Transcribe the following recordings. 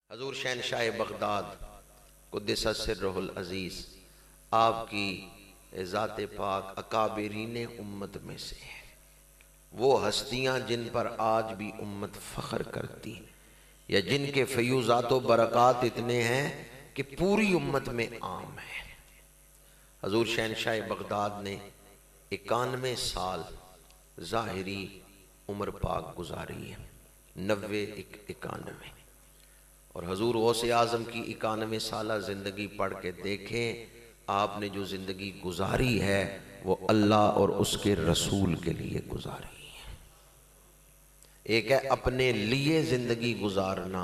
حضور شہنشاہ بغداد قدس سرہ العزیز آپ کی ذات پاک اکابرین امت میں سے ہے، وہ ہستیاں جن پر آج بھی امت فخر کرتی یا جن کے فیوزات و برکات اتنے ہیں کہ پوری امت میں عام ہے۔ حضور شہنشاہ بغداد نے 91 سال ظاہری عمر پاک گزاری ہے، 91 اور حضور غوث اعظم کی 91 سالہ زندگی پڑھ کے دیکھیں، آپ نے جو زندگی گزاری ہے وہ اللہ اور اس کے رسول کے لیے گزاری ہے۔ ایک ہے اپنے لیے زندگی گزارنا،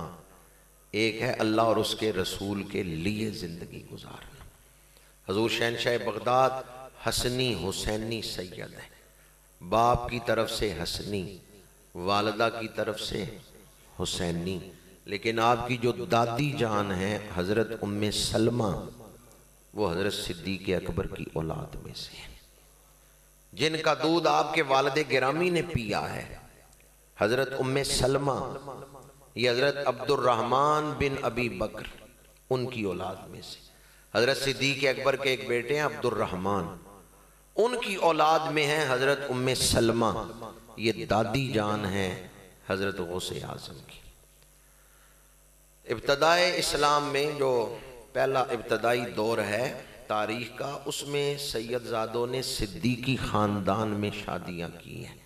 ایک ہے اللہ اور اس کے رسول کے لیے زندگی گزارنا۔ حضور شہنشاہ بغداد حسنی حسینی سید ہے، باپ کی طرف سے حسنی، والدہ کی طرف سے حسینی، لیکن آپ کی جو دادی جان ہے حضرت ام سلمہ، وہ حضرت صدیق اکبر کی اولاد میں سے ہیں، جن کا دودھ آپ کے والد گرامی نے پیا ہے۔ حضرت ام سلمہ یہ حضرت عبد الرحمن بن ابی بکر ان کی اولاد میں سے، حضرت صدیق اکبر کے ایک بیٹے ہیں عبد الرحمن، ان کی اولاد میں ہیں حضرت ام سلمہ، یہ دادی جان ہیں حضرت غوث اعظم کی۔ ابتدائے اسلام میں جو پہلا ابتدائی دور ہے تاریخ کا، اس میں سید زادوں نے صدیقی خاندان میں شادیاں کی ہیں۔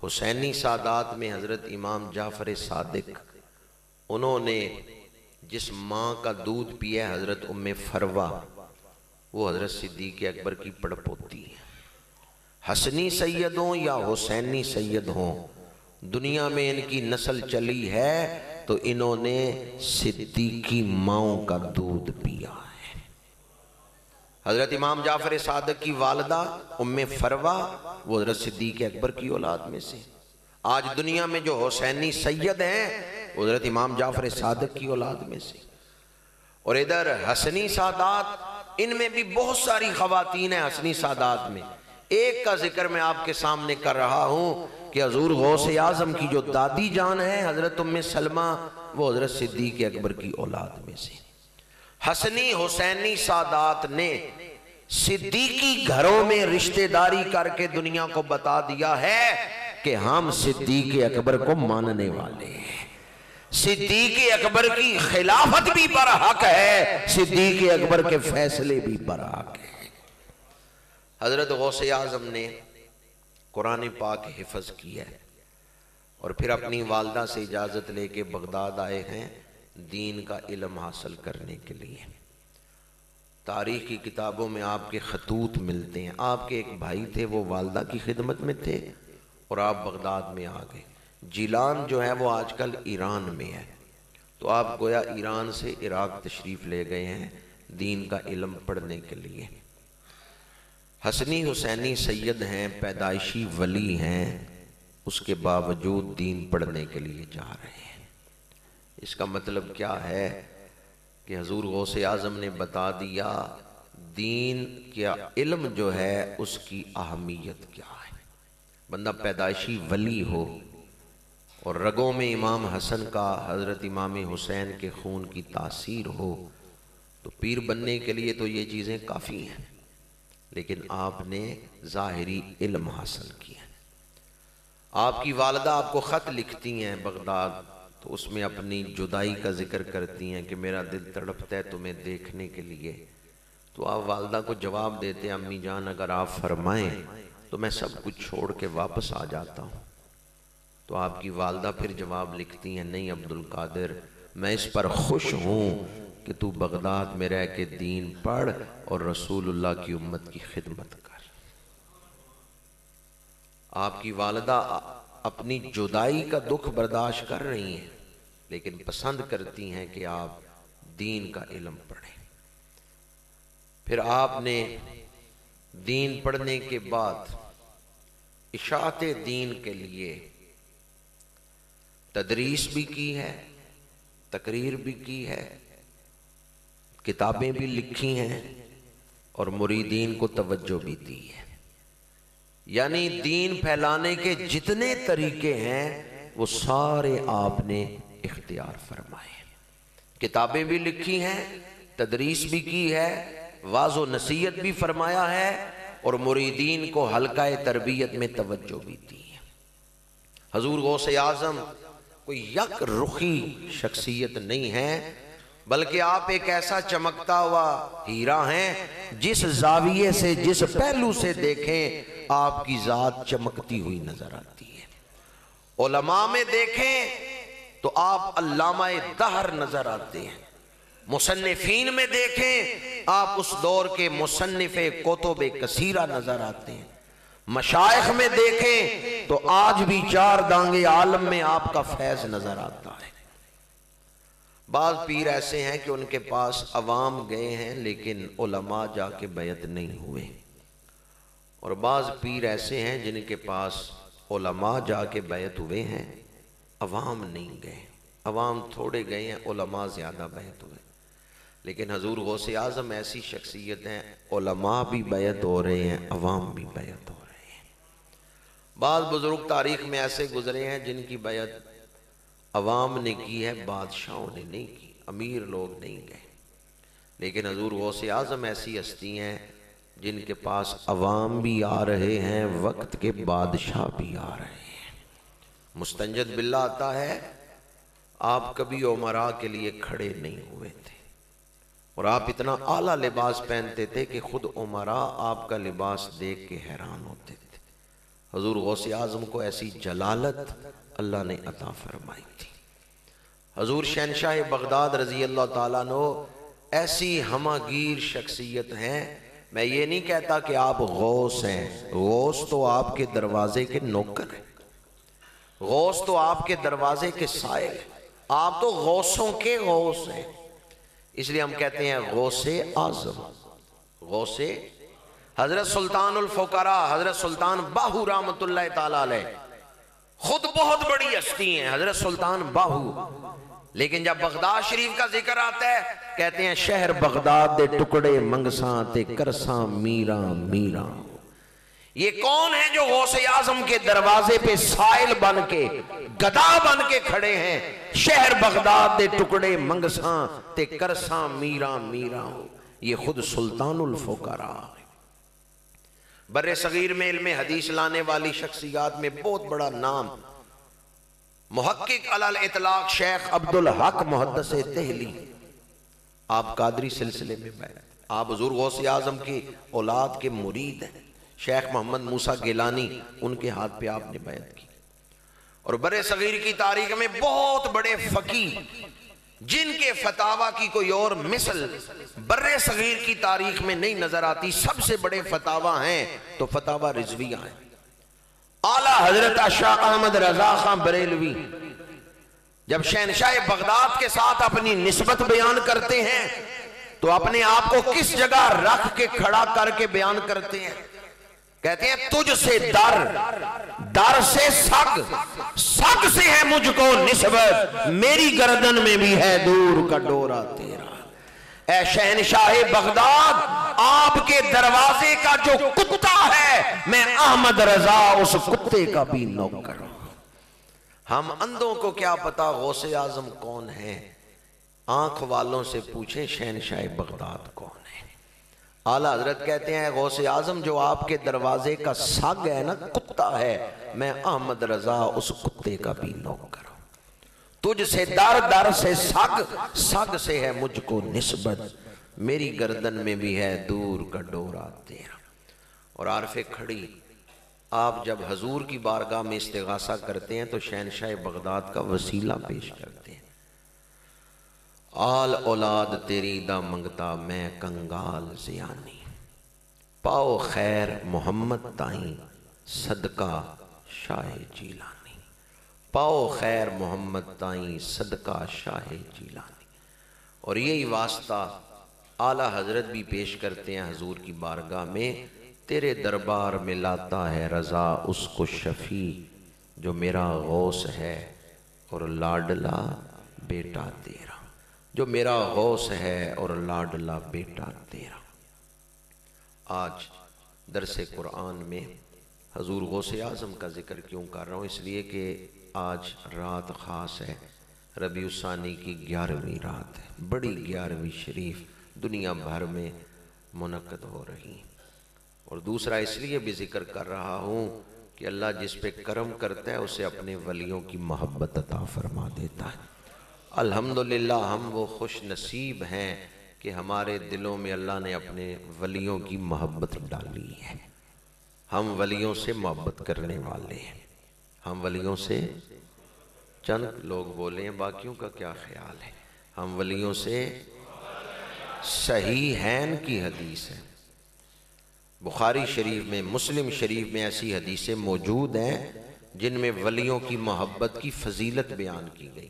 حسینی سادات میں حضرت امام جعفر صادق، انہوں نے جس ماں کا دودھ پیا حضرت ام فروہ، وہ حضرت صدیق اکبر کی پڑپوتی ہے۔ حسنی سید ہوں یا حسینی سید ہوں، دنیا میں ان کی نسل چلی ہے تو انہوں نے صدیقی ماؤں کا دودھ پیا ہے۔ حضرت امام جعفر صادق کی والدہ ام فروہ، وہ حضرت صدیق اکبر کی اولاد میں سے۔ آج دنیا میں جو حسینی سید ہیں وہ حضرت امام جعفر صادق کی اولاد میں سے۔ اور ادھر حسنی سادات، ان میں بھی بہت ساری خواتین ہیں حسنی سادات میں، ایک کا ذکر میں آپ کے سامنے کر رہا ہوں کہ حضور غوث اعظم کی جو دادی جان ہے حضرت ام سلمہ، وہ حضرت صدیق اکبر کی اولاد میں سے۔ حسنی حسینی سادات نے صدیقی گھروں میں رشتہ داری کر کے دنیا کو بتا دیا ہے کہ ہم صدیق اکبر کو ماننے والے ہیں، صدیق اکبر کی خلافت بھی برحق ہے، صدیق اکبر کے فیصلے بھی برحق ہیں۔ حضرت غوث اعظم نے قرآن پاک حفظ کیا ہے اور پھر اپنی والدہ سے اجازت لے کے بغداد آئے ہیں دین کا علم حاصل کرنے کے لیے۔ تاریخ کی کتابوں میں آپ کے خطوط ملتے ہیں، آپ کے ایک بھائی تھے وہ والدہ کی خدمت میں تھے اور آپ بغداد میں آ گئے۔ جیلان جو ہے وہ آج کل ایران میں ہے، تو آپ گویا ایران سے عراق تشریف لے گئے ہیں دین کا علم پڑھنے کے لیے۔ حسنی حسینی سید ہیں، پیدائشی ولی ہیں، اس کے باوجود دین پڑھنے کے لیے جا رہے ہیں۔ اس کا مطلب کیا ہے کہ حضور غوث اعظم نے بتا دیا دین کیا علم جو ہے اس کی اہمیت کیا ہے۔ بندہ پیدائشی ولی ہو اور رگوں میں امام حسن کا، حضرت امام حسین کے خون کی تاثیر ہو تو پیر بننے کے لیے تو یہ چیزیں کافی ہیں، لیکن آپ نے ظاہری علم حاصل کیا۔ آپ کی والدہ آپ کو خط لکھتی ہیں بغداد، تو اس میں اپنی جدائی کا ذکر کرتی ہیں کہ میرا دل تڑپتا ہے تمہیں دیکھنے کے لیے، تو آپ والدہ کو جواب دیتے ہیں امی جان اگر آپ فرمائیں تو میں سب کچھ چھوڑ کے واپس آ جاتا ہوں۔ تو آپ کی والدہ پھر جواب لکھتی ہیں نہیں عبد القادر، میں اس پر خوش ہوں کہ تو بغداد میں رہ کے دین پڑھ اور رسول اللہ کی امت کی خدمت کر۔ آپ کی والدہ اپنی جدائی کا دکھ برداشت کر رہی ہیں لیکن پسند کرتی ہیں کہ آپ دین کا علم پڑھیں۔ پھر آپ نے دین پڑھنے کے بعد اشاعت دین کے لیے تدریس بھی کی ہے، تقریر بھی کی ہے، کتابیں بھی لکھی ہیں اور مریدین کو توجہ بھی دی ہے۔ یعنی دین پھیلانے کے جتنے طریقے ہیں وہ سارے آپ نے اختیار فرمائے۔ کتابیں بھی لکھی ہیں، تدریس بھی کی ہے، واعظ و نصیحت بھی فرمایا ہے، اور مریدین کو حلقہ تربیت میں توجہ بھی دی ہے۔ حضور غوث اعظم کوئی یک رخی شخصیت نہیں ہے، بلکہ آپ ایک ایسا چمکتا ہوا ہیرا ہیں، جس زاویے سے، جس پہلو سے دیکھیں آپ کی ذات چمکتی ہوئی نظر آتی ہے۔ علماء میں دیکھیں تو آپ علامہ دہر نظر آتے ہیں، مصنفین میں دیکھیں آپ اس دور کے مصنف کتب کثیرہ نظر آتے ہیں، مشائخ میں دیکھیں تو آج بھی چار دانگے عالم میں آپ کا فیض نظر آتا ہے۔ بعض پیر ایسے ہیں کہ ان کے پاس عوام گئے ہیں لیکن علماء جا کے بیعت نہیں ہوئے، اور بعض پیر ایسے ہیں جن کے پاس علماء جا کے بیعت ہوئے ہیں، عوام نہیں گئے، عوام تھوڑے گئے ہیں، علماء زیادہ بیعت ہوئے۔ لیکن حضور غوث اعظم ایسی شخصیت ہیں، علماء بھی بیعت ہو رہے ہیں، عوام بھی بیعت ہو رہے ہیں۔ بعض بزرگ تاریخ میں ایسے گزرے ہیں جن کی بیعت عوام نے کی ہے، بادشاہوں نے نہیں کی، امیر لوگ نہیں گئے۔ لیکن حضور غوث اعظم ایسی ہستی ہیں جن کے پاس عوام بھی آ رہے ہیں، وقت کے بادشاہ بھی آ رہے ہیں۔ مستنجد باللہ آتا ہے، آپ کبھی عمراء کے لیے کھڑے نہیں ہوئے تھے، اور آپ اتنا اعلیٰ لباس پہنتے تھے کہ خود عمراء آپ کا لباس دیکھ کے حیران ہوتے تھے۔ حضور غوث اعظم کو ایسی جلالت اللہ نے عطا فرمائی تھی۔ حضور شہنشاہ بغداد رضی اللہ تعالیٰ عنہ ایسی ہماگیر شخصیت ہیں، میں یہ نہیں کہتا کہ آپ غوث ہیں، غوث تو آپ کے دروازے کے نوکر ہیں، غوث تو آپ کے دروازے کے سائل ہیں، آپ تو غوثوں کے غوث ہیں۔ اس لیے ہم کہتے ہیں غوث اعظم، غوث حضرت سلطان الفقراء، حضرت سلطان باہو رحمۃ اللہ تعالیٰ علیہ خود بہت بڑی ہستی ہیں، حضرت سلطان باہو، لیکن جب بغداد شریف کا ذکر آتا ہے کہتے ہیں شہر بغداد دے ٹکڑے منگساں تے کرساں میراں میراں۔ یہ کون ہیں جو غوث اعظم کے دروازے پہ سائل بن کے، گدا بن کے کھڑے ہیں؟ شہر بغداد دے ٹکڑے منگساں تے کرساں میراں میراں، یہ خود سلطان الفقراء۔ بر صغیر میں علم حدیث لانے والی شخصیات میں بہت بڑا نام محقق علی الاطلاق شیخ عبدالحق محدث دہلی، آپ قادری سلسلے میں بیعت، آپ حضور غوث اعظم کی اولاد کے مرید ہیں، شیخ محمد موسیٰ گیلانی، ان کے ہاتھ پہ آپ نے بیعت کی۔ اور بر صغیر کی تاریخ میں بہت بڑے فقیہ جن کے فتاوی کی کوئی اور مثل بر صغیر کی تاریخ میں نہیں نظر آتی، سب سے بڑے فتاوی ہیں تو فتاوی رضویہ ہیں۔ اعلیٰ حضرت شاہ احمد رضا خان بریلوی جب شہنشاہ بغداد کے ساتھ اپنی نسبت بیان کرتے ہیں تو اپنے آپ کو کس جگہ رکھ کے کھڑا کر کے بیان کرتے ہیں؟ کہتے ہیں تجھ سے در، در سے سگ، سگ سے ہے مجھ کو نسبت، میری گردن میں بھی ہے دور کا ڈورا تیرا۔ اے شہنشاہ بغداد، آپ کے دروازے کا جو کتا ہے میں احمد رضا اس کتے کا بھی نوکر ہوں۔ ہم اندھوں کو کیا پتا غوث اعظم کون ہے؟ آنکھ والوں سے پوچھیں شہنشاہ بغداد کون ہے۔ اعلیٰ حضرت کہتے ہیں غوث اعظم جو آپ کے دروازے کا سگ ہے نا، کتا ہے، میں احمد رضا اس کتے کا بھی نوکر ہوں۔ تجھ سے در، در سے سگ، سگ سے ہے مجھ کو نسبت، میری گردن میں بھی ہے دور کا ڈورا تیرا۔ اور عارف کھڑی آپ جب حضور کی بارگاہ میں استغاثہ کرتے ہیں تو شہنشاہ بغداد کا وسیلہ پیش کرتے ہیں۔ آل اولاد تیری دا منگتا میں کنگال زیانی، پاؤ خیر محمد تائیں صدقہ شاہ جیلانی، پاؤ خیر محمد تائیں صدقہ شاہ جیلانی۔ اور یہی واسطہ اعلیٰ حضرت بھی پیش کرتے ہیں حضور کی بارگاہ میں، تیرے دربار میں لاتا ہے رضا اس کو شفیع جو میرا غوث ہے اور لاڈلا بیٹا تیرا، جو میرا غوث ہے اور لاڈلا بیٹا تیرا۔ آج درس قرآن میں حضور غوث اعظم کا ذکر کیوں کر رہا ہوں؟ اس لیے کہ آج رات خاص ہے، ربیع الثانی کی 11ویں رات ہے، بڑی 11ویں شریف دنیا بھر میں منعقد ہو رہی ہیں۔ اور دوسرا اس لیے بھی ذکر کر رہا ہوں کہ اللہ جس پہ کرم کرتا ہے اسے اپنے ولیوں کی محبت عطا فرما دیتا ہے۔ الحمدللہ ہم وہ خوش نصیب ہیں کہ ہمارے دلوں میں اللہ نے اپنے ولیوں کی محبت ڈالی ہے۔ ہم ولیوں سے محبت کرنے والے ہیں، ہم ولیوں سے، چند لوگ بولے ہیں، باقیوں کا کیا خیال ہے؟ ہم ولیوں سے، صحیحین کی حدیث ہے، بخاری شریف میں، مسلم شریف میں ایسی حدیثیں موجود ہیں جن میں ولیوں کی محبت کی فضیلت بیان کی گئی۔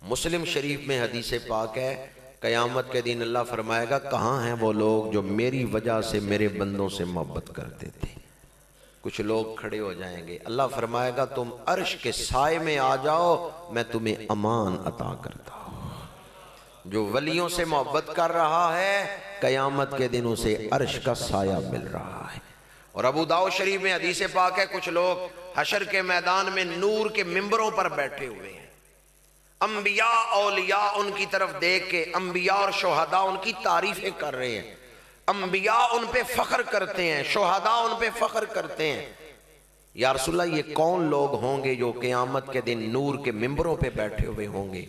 مسلم شریف میں حدیث پاک ہے، قیامت کے دن اللہ فرمائے گا کہاں ہیں وہ لوگ جو میری وجہ سے میرے بندوں سے محبت کرتے تھے؟ کچھ لوگ کھڑے ہو جائیں گے، اللہ فرمائے گا تم عرش کے سائے میں آ جاؤ، میں تمہیں امان عطا کرتا ہوں۔ جو ولیوں سے محبت کر رہا ہے قیامت کے دن اسے عرش کا سایہ مل رہا ہے۔ اور ابو داؤد شریف میں حدیث پاک ہے، کچھ لوگ حشر کے میدان میں نور کے ممبروں پر بیٹھے ہوئے ہیں، انبیاء اولیاء ان کی طرف دیکھ کے، انبیاء اور شہداء ان کی تعریفیں کر رہے ہیں، انبیاء ان پہ فخر کرتے ہیں، شہداء ان پہ فخر کرتے ہیں۔ یا رسول اللہ یہ کون لوگ ہوں گے جو قیامت کے دن نور کے ممبروں پہ بیٹھے ہوئے ہوں گے؟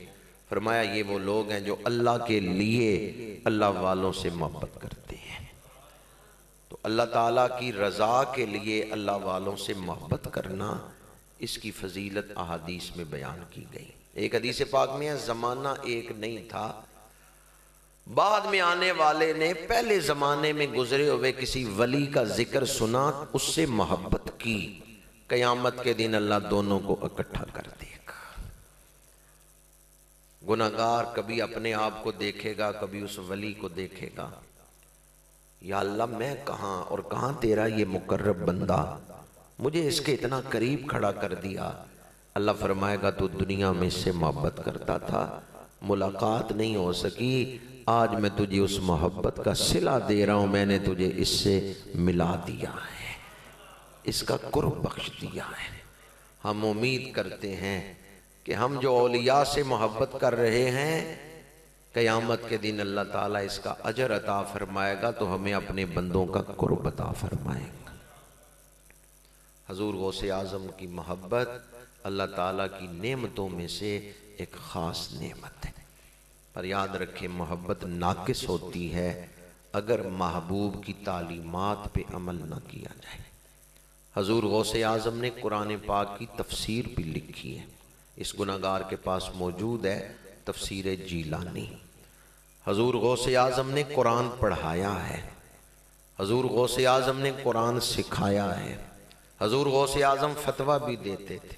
فرمایا یہ وہ لوگ ہیں جو اللہ کے لیے اللہ والوں سے محبت کرتے ہیں۔ تو اللہ تعالیٰ کی رضا کے لیے اللہ والوں سے محبت کرنا، اس کی فضیلت احادیث میں بیان کی گئی۔ ایک حدیث پاک میں ہے، زمانہ ایک نہیں تھا، بعد میں آنے والے نے پہلے زمانے میں گزرے ہوئے کسی ولی کا ذکر سنا، اس سے محبت کی، قیامت کے دن اللہ دونوں کو اکٹھا کر دے گا۔ گناہگار کبھی اپنے آپ کو دیکھے گا، کبھی اس ولی کو دیکھے گا، یا اللہ میں کہاں اور کہاں تیرا یہ مقرب بندہ، مجھے اس کے اتنا قریب کھڑا کر دیا۔ اللہ فرمائے گا تو دنیا میں اس سے محبت کرتا تھا، ملاقات نہیں ہو سکی، آج میں تجھے اس محبت کا صلہ دے رہا ہوں، میں نے تجھے اس سے ملا دیا ہے، اس کا قرب بخش دیا ہے۔ ہم امید کرتے ہیں کہ ہم جو اولیاء سے محبت کر رہے ہیں، قیامت کے دن اللہ تعالیٰ اس کا اجر عطا فرمائے گا تو ہمیں اپنے بندوں کا قرب عطا فرمائے گا۔ حضور غوث اعظم کی محبت اللہ تعالیٰ کی نعمتوں میں سے ایک خاص نعمت ہے، پر یاد رکھیں محبت ناقص ہوتی ہے اگر محبوب کی تعلیمات پہ عمل نہ کیا جائے۔ حضور غوث اعظم نے قرآن پاک کی تفسیر بھی لکھی ہے، اس گناہگار کے پاس موجود ہے تفسیر جیلانی۔ حضور غوث اعظم نے قرآن پڑھایا ہے، حضور غوث اعظم نے قرآن سکھایا ہے، حضور غوث اعظم فتویٰ بھی دیتے تھے،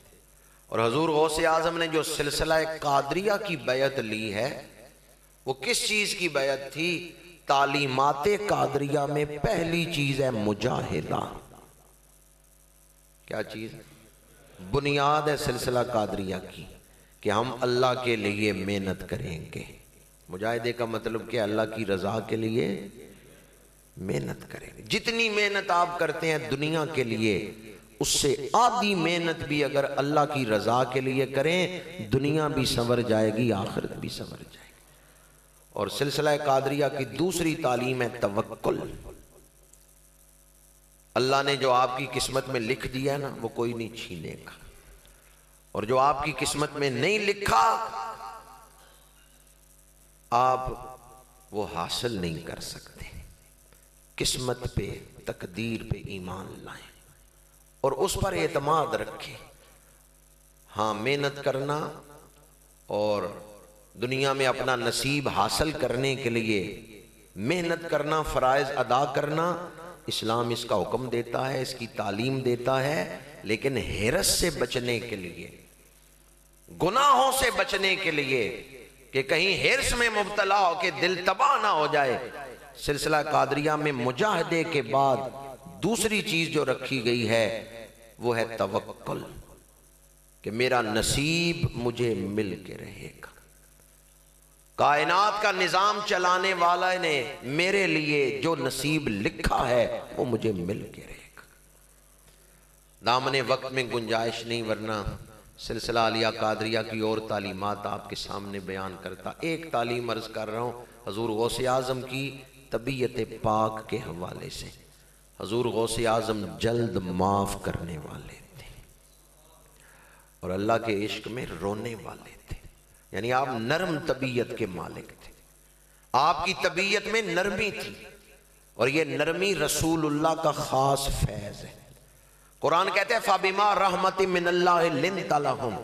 اور حضور غوث اعظم نے جو سلسلہ قادریہ کی بیعت لی ہے وہ کس چیز کی بیعت تھی؟ تعلیمات قادریہ میں پہلی چیز ہے مجاہدہ۔ کیا چیز؟ بنیاد ہے سلسلہ قادریہ کی کہ ہم اللہ کے لیے محنت کریں گے۔ مجاہدے کا مطلب کہ اللہ کی رضا کے لیے محنت کریں گے۔ جتنی محنت آپ کرتے ہیں دنیا کے لیے، اس سے آدھی محنت بھی اگر اللہ کی رضا کے لیے کریں، دنیا بھی سنور جائے گی، آخرت بھی سنور جائے گی۔ اور سلسلہ قادریہ کی دوسری تعلیم ہے توکل۔ اللہ نے جو آپ کی قسمت میں لکھ دیا ہے نا، وہ کوئی نہیں چھینے گا، اور جو آپ کی قسمت میں نہیں لکھا آپ وہ حاصل نہیں کر سکتے۔ قسمت پہ، تقدیر پہ ایمان لائیں اور اس پر اعتماد رکھیں۔ ہاں محنت کرنا اور دنیا میں اپنا نصیب حاصل کرنے کے لیے محنت کرنا، فرائض ادا کرنا، اسلام اس کا حکم دیتا ہے، اس کی تعلیم دیتا ہے، لیکن ہرس سے بچنے کے لیے، گناہوں سے بچنے کے لیے کہ کہیں ہرس میں مبتلا ہو کے دل تباہ نہ ہو جائے، سلسلہ قادریہ میں مجاہدے کے بعد دوسری چیز جو رکھی گئی ہے وہ ہے توکل، کہ میرا نصیب مجھے مل کے رہے گا۔ کائنات کا نظام چلانے والا نے میرے لیے جو نصیب لکھا ہے وہ مجھے مل کے رہے گا۔ دامن وقت میں گنجائش نہیں، ورنہ سلسلہ عالیہ قادریہ کی اور تعلیمات آپ کے سامنے بیان کرتا۔ ایک تعلیم عرض کر رہا ہوں حضور غوث اعظم کی طبیعت پاک کے حوالے سے۔ حضور غوث اعظم جلد معاف کرنے والے تھے اور اللہ کے عشق میں رونے والے تھے، یعنی آپ نرم طبیعت کے مالک تھے، آپ کی طبیعت میں نرمی تھی، اور یہ نرمی رسول اللہ کا خاص فیض ہے۔ قرآن کہتے ہیں فَبِمَا رَحْمَةٍ مِّنَ اللَّهِ لِنْتَ لَهُمْ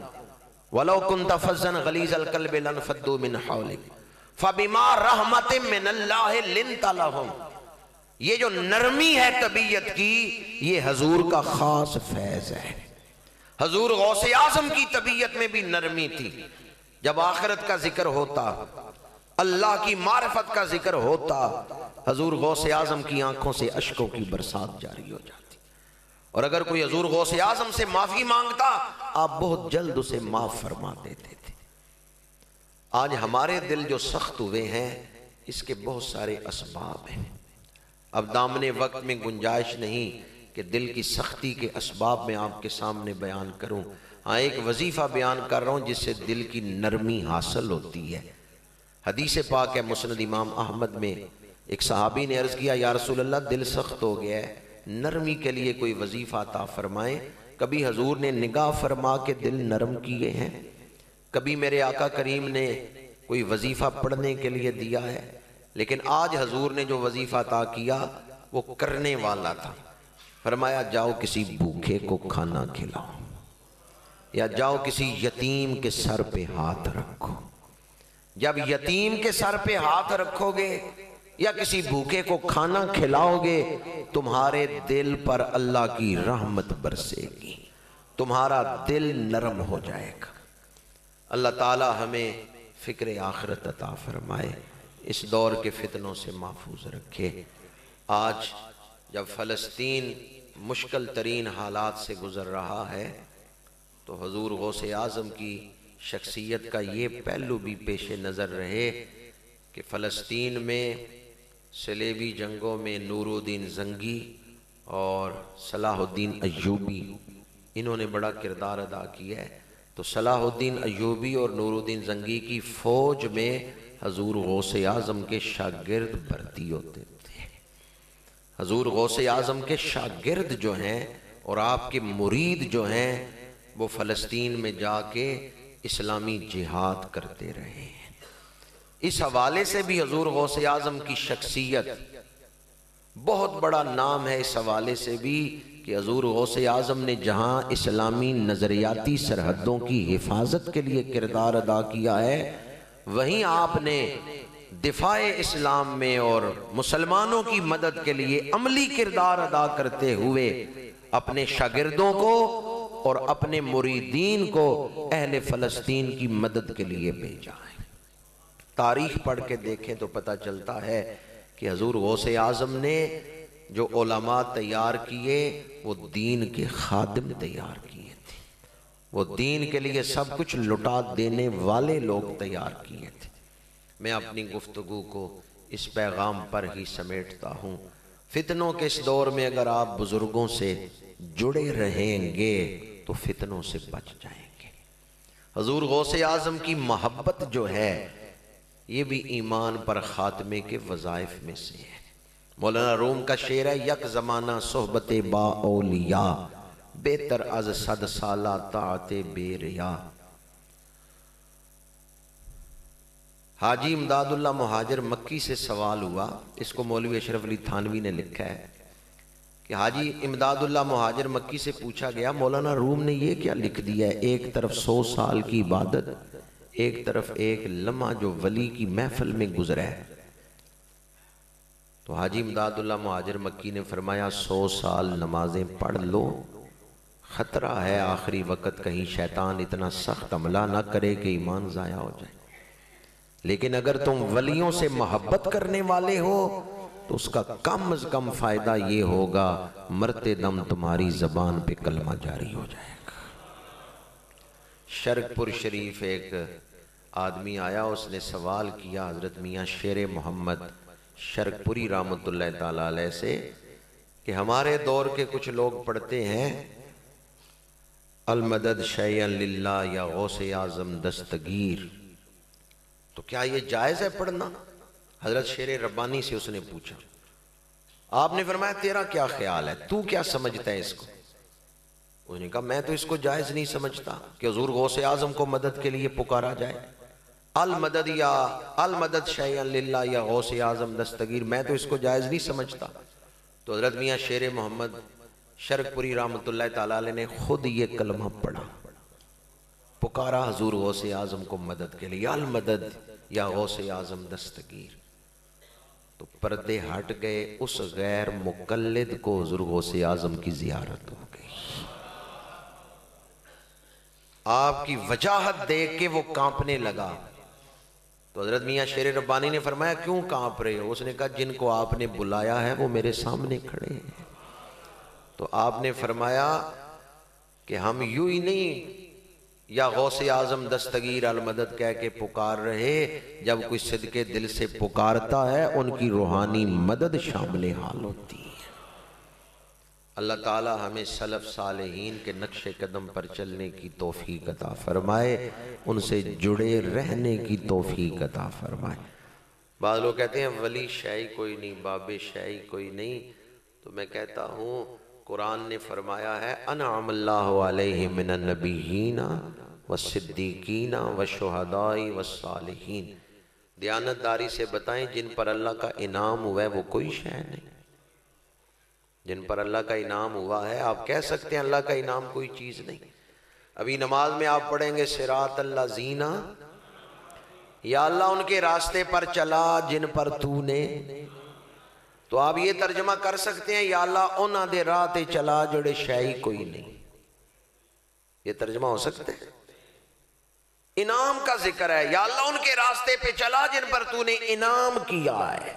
وَلَوْ كُنْتَ فَظًّا غَلِيظَ الْقَلْبِ لَانفَضُّوا مِنْ حَوْلِكَ فَبِمَا رَحْمَةٍ مِّنَ اللَّهِ لِنْتَ لَهُمْ۔ یہ جو نرمی ہے طبیعت کی، یہ حضور کا خاص فیض ہے۔ حضور غوث اعظم کی طبیعت میں بھی نرمی تھی۔ جب آخرت کا ذکر ہوتا، اللہ کی معرفت کا ذکر ہوتا، حضور غوث اعظم کی آنکھوں سے اشکوں کی برسات جاری ہو جاتی، اور اگر کوئی حضور غوث اعظم سے معافی مانگتا آپ بہت جلد اسے معاف فرما دیتے تھے۔ آج ہمارے دل جو سخت ہوئے ہیں اس کے بہت سارے اسباب ہیں، اب دامن وقت میں گنجائش نہیں کہ دل کی سختی کے اسباب میں آپ کے سامنے بیان کروں۔ ہاں ایک وظیفہ بیان کر رہا ہوں جس سے دل کی نرمی حاصل ہوتی ہے۔ حدیث پاک ہے مسند امام احمد میں، ایک صحابی نے عرض کیا یا رسول اللہ دل سخت ہو گیا ہے، نرمی کے لیے کوئی وظیفہ عطا فرمائیں۔ کبھی حضور نے نگاہ فرما کے دل نرم کیے ہیں، کبھی میرے آقا کریم نے کوئی وظیفہ پڑھنے کے لیے دیا ہے، لیکن آج حضور نے جو وظیفہ عطا کیا وہ کرنے والا تھا۔ فرمایا جاؤ کسی بھوکے کو کھانا کھلاؤ، یا جاؤ کسی یتیم کے سر پہ ہاتھ رکھو۔ جب یتیم کے سر پہ ہاتھ رکھو گے یا کسی بھوکے کو کھانا کھلاؤ گے، تمہارے دل پر اللہ کی رحمت برسے گی، تمہارا دل نرم ہو جائے گا۔ اللہ تعالی ہمیں فکر آخرت عطا فرمائے، اس دور کے فتنوں سے محفوظ رکھے۔ آج جب فلسطین مشکل ترین حالات سے گزر رہا ہے تو حضور غوث اعظم کی شخصیت کا یہ پہلو بھی پیش نظر رہے کہ فلسطین میں صلیبی جنگوں میں نور الدین زنگی اور صلاح الدین ایوبی انہوں نے بڑا کردار ادا کیا ہے، تو صلاح الدین ایوبی اور نور الدین زنگی کی فوج میں حضور غوث اعظم کے شاگرد بھرتی ہوتے تھے۔ حضور غوث اعظم کے شاگرد جو ہیں اور آپ کے مرید جو ہیں وہ فلسطین میں جا کے اسلامی جہاد کرتے رہے ہیں۔ اس حوالے سے بھی حضور غوث اعظم کی شخصیت بہت بڑا نام ہے، اس حوالے سے بھی کہ حضور غوث اعظم نے جہاں اسلامی نظریاتی سرحدوں کی حفاظت کے لیے کردار ادا کیا ہے، وہیں آپ نے دفاع اسلام میں اور مسلمانوں کی مدد کے لیے عملی کردار ادا کرتے ہوئے اپنے شاگردوں کو اور اپنے مریدین کو اہل فلسطین کی مدد کے لیے بھیجا ہے۔ تاریخ پڑھ کے دیکھیں تو پتہ چلتا ہے کہ حضور غوث اعظم نے جو علماء تیار کیے وہ دین کے خادم تیار کیے تھے، وہ دین کے لیے سب کچھ لٹا دینے والے لوگ تیار کیے تھے۔ میں اپنی گفتگو کو اس پیغام پر ہی سمیٹتا ہوں، فتنوں کے اس دور میں اگر آپ بزرگوں سے جڑے رہیں گے تو فتنوں سے بچ جائیں گے۔ حضور غوث اعظم کی محبت جو ہے یہ بھی ایمان پر خاتمے کے وظائف میں سے ہے۔ مولانا روم کا شعر ہے یک زمانہ صحبت با اولیاء بہتر از 100 سالہ طاعت بے ریا۔ حاجی امداد اللہ مہاجر مکی سے سوال ہوا، اس کو مولوی اشرف علی تھانوی نے لکھا ہے کہ حاجی امداد اللہ مہاجر مکی سے پوچھا گیا مولانا روم نے یہ کیا لکھ دیا ہے، ایک طرف 100 سال کی عبادت، ایک طرف ایک لمحہ جو ولی کی محفل میں گزرا ہے۔ تو حاجی امداد اللہ مہاجر مکی نے فرمایا 100 سال نمازیں پڑھ لو، خطرہ ہے آخری وقت کہیں شیطان اتنا سخت حملہ نہ کرے کہ ایمان ضائع ہو جائے، لیکن اگر تم ولیوں سے محبت کرنے والے ہو تو اس کا کم از کم فائدہ یہ ہوگا مرتے دم تمہاری زبان پہ کلمہ جاری ہو جائے گا۔ شرک پور شریف ایک آدمی آیا، اس نے سوال کیا حضرت میاں شیر محمد شرک پوری رحمت اللہ تعالیٰ علیہ سے کہ ہمارے دور کے کچھ لوگ پڑھتے ہیں المدد شیئا للہ یا غوث اعظم دستگیر، تو کیا یہ جائز ہے پڑھنا؟ حضرت شیر ربانی سے اس نے پوچھا، آپ نے فرمایا تیرا کیا خیال ہے، تو کیا سمجھتا ہے اس کو؟ اس نے کہا میں تو اس کو جائز نہیں سمجھتا کہ حضور غوث اعظم کو مدد کے لیے پکارا جائے، المدد یا المدد شیئا للہ یا غوث اعظم دستگیر، میں تو اس کو جائز نہیں سمجھتا۔ تو حضرت میاں شیر محمد شرک پوری رحمۃ اللہ تعالیٰ علیہ نے خود یہ کلمہ پڑھا، پکارا حضور غوث اعظم کو مدد کے لیے، المدد یا غوث اعظم دستگیر، تو پردے ہٹ گئے، اس غیر مقلد کو حضور غوث اعظم کی زیارت ہو گئی۔ آپ کی وجاہت دیکھ کے وہ کانپنے لگا۔ تو حضرت میاں شیر ربانی نے فرمایا کیوں کانپ رہے ہو؟ اس نے کہا جن کو آپ نے بلایا ہے وہ میرے سامنے کھڑے ہیں۔ تو آپ نے فرمایا کہ ہم یوں ہی نہیں یا غوث اعظم دستگیر المدد کہہ کے پکار رہے، جب کوئی صدقے دل سے پکارتا ہے ان کی روحانی مدد شامل حال ہوتی ہے۔ اللہ تعالی ہمیں سلف صالحین کے نقش قدم پر چلنے کی توفیق عطا فرمائے، ان سے جڑے رہنے کی توفیق عطا فرمائے۔ بعض لوگ کہتے ہیں ولی شیعی کوئی نہیں، باب شیعی کوئی نہیں، تو میں کہتا ہوں قرآن نے فرمایا ہے انعم اللہ علیہ من النبیین والصدیقین والشہداء والصالحین، دیانتداری سے بتائیں جن پر اللہ کا انعام ہوا ہے وہ کوئی شے نہیں۔ جن پر اللہ کا انعام ہوا ہے آپ کہہ سکتے ہیں اللہ کا انعام کوئی چیز نہیں۔ ابھی نماز میں آپ پڑھیں گے صراط الذین، یا اللہ ان کے راستے پر چلا جن پر تو نے، تو آپ یہ ترجمہ کر سکتے ہیں یا اللہ انہاں دے راہ تے چلا جڑے شیعی کوئی نہیں، یہ ترجمہ ہو سکتا ہے۔ انعام کا ذکر ہے، یا اللہ ان کے راستے پہ چلا جن پر تو نے انعام کیا ہے۔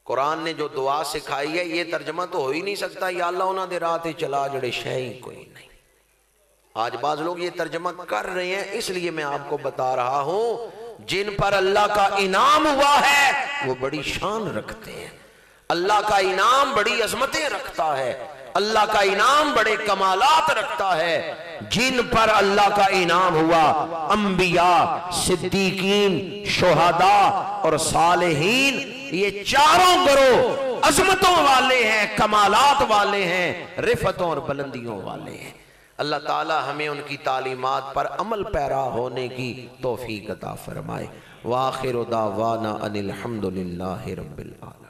قرآن نے جو دعا سکھائی ہے یہ ترجمہ تو ہو ہی نہیں سکتا یا اللہ انہاں دے راہ تے چلا جڑے شیعی کوئی نہیں۔ آج بعض لوگ یہ ترجمہ کر رہے ہیں، اس لیے میں آپ کو بتا رہا ہوں جن پر اللہ کا انعام ہوا ہے وہ بڑی شان رکھتے ہیں، اللہ کا انعام بڑی عظمتیں رکھتا ہے، اللہ کا انعام بڑے کمالات رکھتا ہے۔ جن پر اللہ کا انعام ہوا انبیاء، صدیقین، شہداء اور صالحین، یہ چاروں گروہ عظمتوں والے ہیں، کمالات والے ہیں، رفتوں اور بلندیوں والے ہیں۔ اللہ تعالی ہمیں ان کی تعلیمات پر عمل پیرا ہونے کی توفیق عطا فرمائے۔ وآخر دعوانا ان الحمد للہ رب العالمین۔